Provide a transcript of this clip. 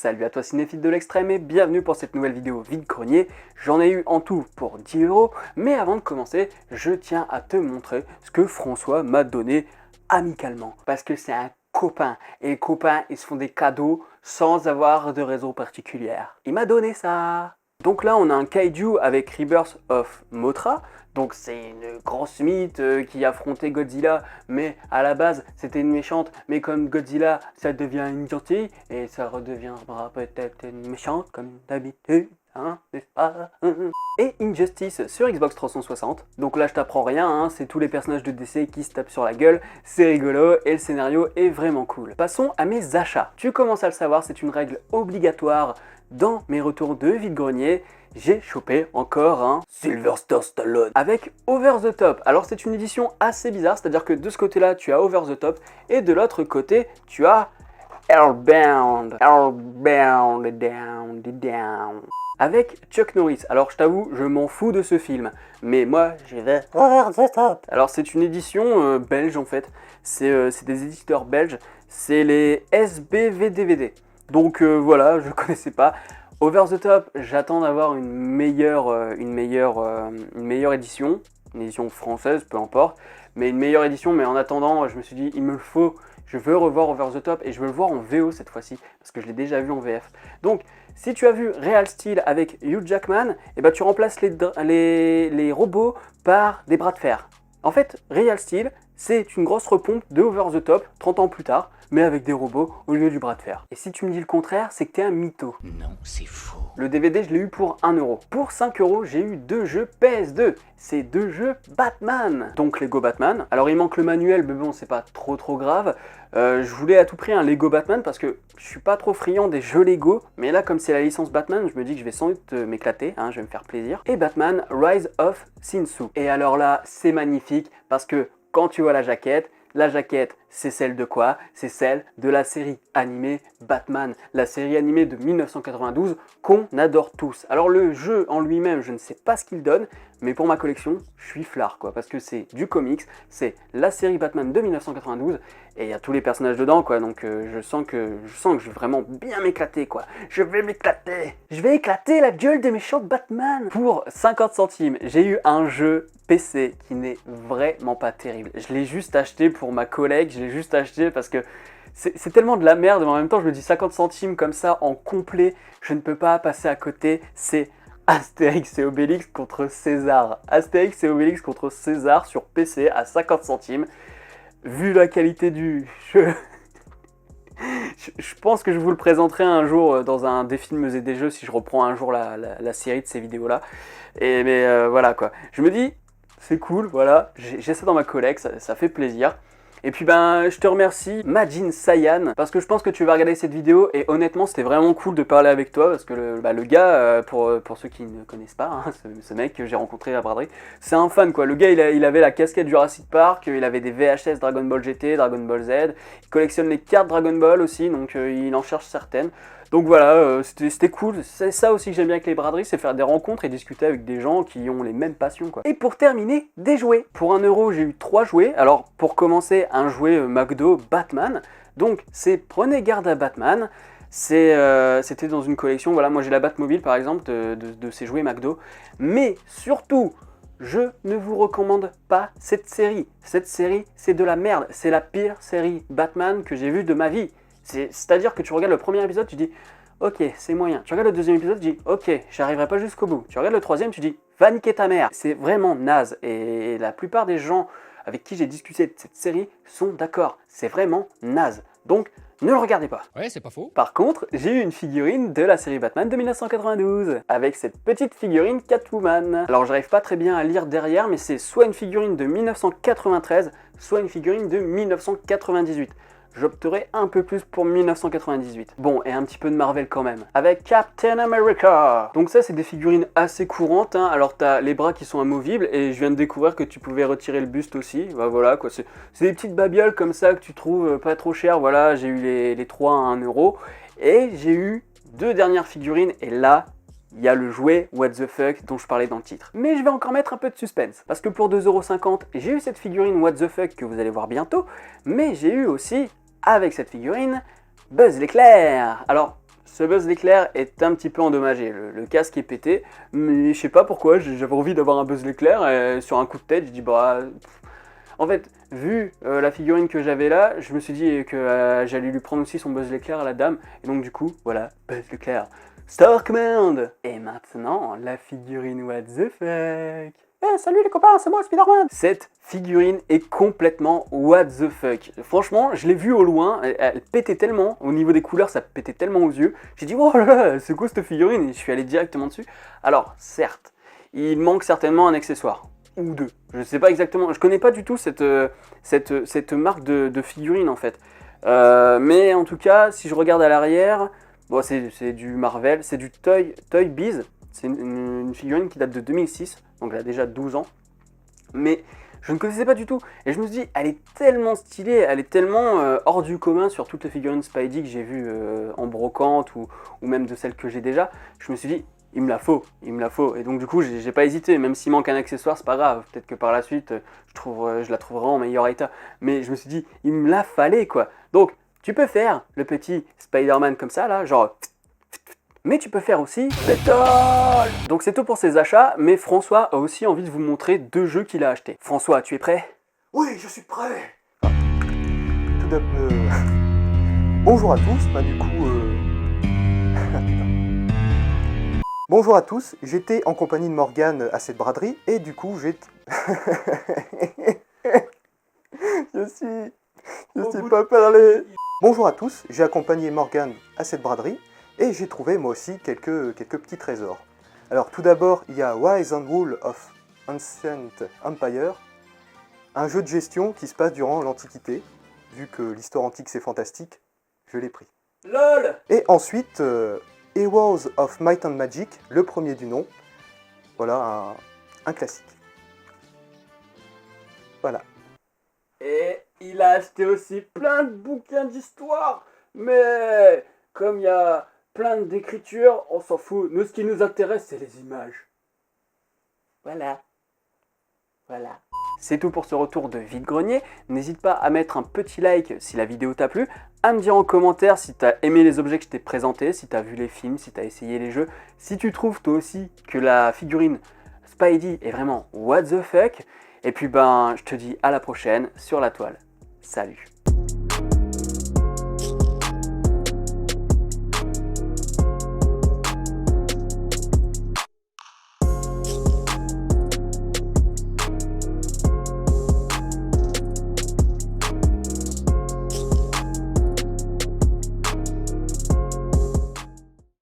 Salut à toi cinéphile de l'extrême et bienvenue pour cette nouvelle vidéo vide-grenier. J'en ai eu en tout pour 10 €, mais avant de commencer, je tiens à te montrer ce que François m'a donné amicalement. Parce que c'est un copain, et les copains ils se font des cadeaux sans avoir de raison particulière. Il m'a donné ça. Donc là on a un kaiju avec Rebirth of Mothra. Donc c'est une grosse mythe qui affrontait Godzilla, mais à la base c'était une méchante, mais comme Godzilla ça devient une gentille, et ça redeviendra peut-être une méchante comme d'habitude, hein, n'est-ce pas? Et Injustice sur Xbox 360, donc là je t'apprends rien, hein, c'est tous les personnages de DC qui se tapent sur la gueule, c'est rigolo et le scénario est vraiment cool. Passons à mes achats. Tu commences à le savoir, c'est une règle obligatoire dans mes retours de vide-grenier. J'ai chopé encore un Sylvester Stallone avec Over the Top. Alors c'est une édition assez bizarre, c'est-à-dire que de ce côté-là tu as Over the Top et de l'autre côté tu as Hellbound Down avec Chuck Norris. Alors je t'avoue, je m'en fous de ce film, mais moi je vais Over the Top. Alors c'est une édition belge en fait, c'est des éditeurs belges, c'est les SBVDVD. Donc voilà, je connaissais pas. Over the Top, j'attends d'avoir une meilleure édition, une édition française, peu importe, mais une meilleure édition. Mais en attendant, je me suis dit, il me le faut, je veux revoir Over the Top et je veux le voir en VO cette fois-ci, parce que je l'ai déjà vu en VF. Donc, si tu as vu Real Steel avec Hugh Jackman, eh ben, tu remplaces les robots par des bras de fer. En fait, Real Steel, c'est une grosse repompe de Over the Top, 30 ans plus tard, mais avec des robots au lieu du bras de fer. Et si tu me dis le contraire, c'est que t'es un mytho. Non, c'est faux. Le DVD, je l'ai eu pour 1 €. Pour 5 €, j'ai eu 2 jeux PS2. C'est 2 jeux Batman. Donc Lego Batman. Alors il manque le manuel, mais bon, c'est pas trop grave. Je voulais à tout prix un Lego Batman parce que je suis pas trop friand des jeux Lego. Mais là, comme c'est la licence Batman, je me dis que je vais sans doute m'éclater, hein, je vais me faire plaisir. Et Batman Rise of Sin-Tzu. Et alors là, c'est magnifique parce que quand tu vois la jaquette, c'est celle de quoi? C'est celle de la série animée Batman, la série animée de 1992 qu'on adore tous. Alors le jeu en lui-même, je ne sais pas ce qu'il donne, mais pour ma collection, je suis flard quoi, parce que c'est du comics, c'est la série Batman de 1992, et il y a tous les personnages dedans quoi, donc je sens que je vais vraiment bien m'éclater quoi. Je vais éclater la gueule des méchants de Batman. Pour 50 centimes, j'ai eu un jeu PC qui n'est vraiment pas terrible. Je l'ai juste acheté pour ma collègue, je l'ai juste acheté parce que c'est tellement de la merde, mais en même temps je me dis 50 centimes comme ça en complet, je ne peux pas passer à côté. C'est Astérix et Obélix contre César. Astérix et Obélix contre César sur PC à 50 centimes. Vu la qualité du jeu, je pense que je vous le présenterai un jour dans un des films et des jeux si je reprends un jour la série de ces vidéos là. Mais voilà quoi. Je me dis, c'est cool, voilà, j'ai ça dans ma collection, ça fait plaisir. Et puis ben, je te remercie Majin Sayan, parce que je pense que tu vas regarder cette vidéo, et honnêtement c'était vraiment cool de parler avec toi, parce que le gars, pour ceux qui ne connaissent pas, hein, ce mec que j'ai rencontré à braderie, c'est un fan quoi. Le gars il avait la casquette Jurassic Park, il avait des VHS Dragon Ball GT, Dragon Ball Z, il collectionne les cartes Dragon Ball aussi, donc il en cherche certaines. Donc voilà, c'était cool, c'est ça aussi que j'aime bien avec les braderies, c'est faire des rencontres et discuter avec des gens qui ont les mêmes passions quoi. Et pour terminer, des jouets. Pour 1 €, j'ai eu 3 jouets. Alors pour commencer, un jouet McDo Batman. Donc c'est Prenez garde à Batman. C'était dans une collection, voilà, moi j'ai la Batmobile par exemple de ces jouets McDo. Mais surtout, je ne vous recommande pas cette série. Cette série, c'est de la merde. C'est la pire série Batman que j'ai vue de ma vie. C'est-à-dire que tu regardes le premier épisode, tu dis ok, c'est moyen. Tu regardes le deuxième épisode, tu dis ok, j'arriverai pas jusqu'au bout. Tu regardes le troisième, tu dis va niquer ta mère. C'est vraiment naze. Et la plupart des gens avec qui j'ai discuté de cette série sont d'accord. C'est vraiment naze. Donc ne le regardez pas. Ouais, c'est pas faux. Par contre, j'ai eu une figurine de la série Batman de 1992, avec cette petite figurine Catwoman. Alors j'arrive pas très bien à lire derrière, mais c'est soit une figurine de 1993, soit une figurine de 1998. J'opterai un peu plus pour 1998. Bon, et un petit peu de Marvel quand même. Avec Captain America. Donc ça, c'est des figurines assez courantes, hein. Alors t'as les bras qui sont amovibles, et je viens de découvrir que tu pouvais retirer le buste aussi. Bah voilà quoi, c'est des petites babioles comme ça que tu trouves pas trop chères. Voilà, j'ai eu les 3 à 1 €. Et j'ai eu 2 dernières figurines, et là, il y a le jouet What the Fuck dont je parlais dans le titre. Mais je vais encore mettre un peu de suspense, parce que pour 2,50 €, j'ai eu cette figurine What the Fuck que vous allez voir bientôt, mais j'ai eu aussi, avec cette figurine, Buzz l'éclair. Alors, ce Buzz l'éclair est un petit peu endommagé, le casque est pété, mais je sais pas pourquoi, j'avais envie d'avoir un Buzz l'éclair, et sur un coup de tête, je dis bah... En fait, vu la figurine que j'avais là, je me suis dit que j'allais lui prendre aussi son Buzz l'éclair à la dame, et donc du coup, voilà, Buzz l'éclair. Star Command. Et maintenant, la figurine what the fuck. Eh, salut les copains, c'est moi Spider-Man. Cette figurine est complètement what the fuck. Franchement, je l'ai vue au loin, elle pétait tellement, au niveau des couleurs, ça pétait tellement aux yeux. J'ai dit, oh là là, c'est quoi cette figurine? Et je suis allé directement dessus. Alors, certes, il manque certainement un accessoire. Ou deux. Je sais pas exactement, je connais pas du tout cette marque de figurine en fait. Mais en tout cas, si je regarde à l'arrière, bon, c'est du Marvel, c'est du Toy Biz. C'est une figurine qui date de 2006, donc elle a déjà 12 ans. Mais je ne connaissais pas du tout. Et je me suis dit, elle est tellement stylée, elle est tellement hors du commun sur toutes les figurines Spidey que j'ai vues en brocante ou même de celles que j'ai déjà. Je me suis dit, il me la faut. Et donc du coup, j'ai pas hésité, même s'il manque un accessoire, c'est pas grave. Peut-être que par la suite, je la trouverai en meilleur état. Mais je me suis dit, il me la fallait quoi. Donc, tu peux faire le petit Spider-Man comme ça, là, genre... Mais tu peux faire aussi Battle. Donc c'est tout pour ces achats, mais François a aussi envie de vous montrer 2 jeux qu'il a achetés. François, tu es prêt? Oui, je suis prêt. Tout d'abord, bonjour à tous, du coup... Bonjour à tous, j'étais en compagnie de Morgane à cette braderie, et du coup j'ai... Je sais pas parler. Bonjour à tous, j'ai accompagné Morgane à cette braderie, et j'ai trouvé moi aussi quelques petits trésors. Alors tout d'abord, il y a Rise and Rule of Ancient Empire, un jeu de gestion qui se passe durant l'Antiquité. Vu que l'histoire antique c'est fantastique, je l'ai pris. LOL. Et ensuite, Heroes of Might and Magic, le premier du nom. Voilà, un classique. Voilà. Et il a acheté aussi plein de bouquins d'histoire. Mais comme il y a plein d'écritures, on s'en fout. Nous, ce qui nous intéresse, c'est les images. Voilà. C'est tout pour ce retour de vide-grenier. N'hésite pas à mettre un petit like si la vidéo t'a plu, à me dire en commentaire si t'as aimé les objets que je t'ai présentés, si t'as vu les films, si t'as essayé les jeux, si tu trouves toi aussi que la figurine Spidey est vraiment what the fuck. Et puis je te dis à la prochaine sur la toile. Salut.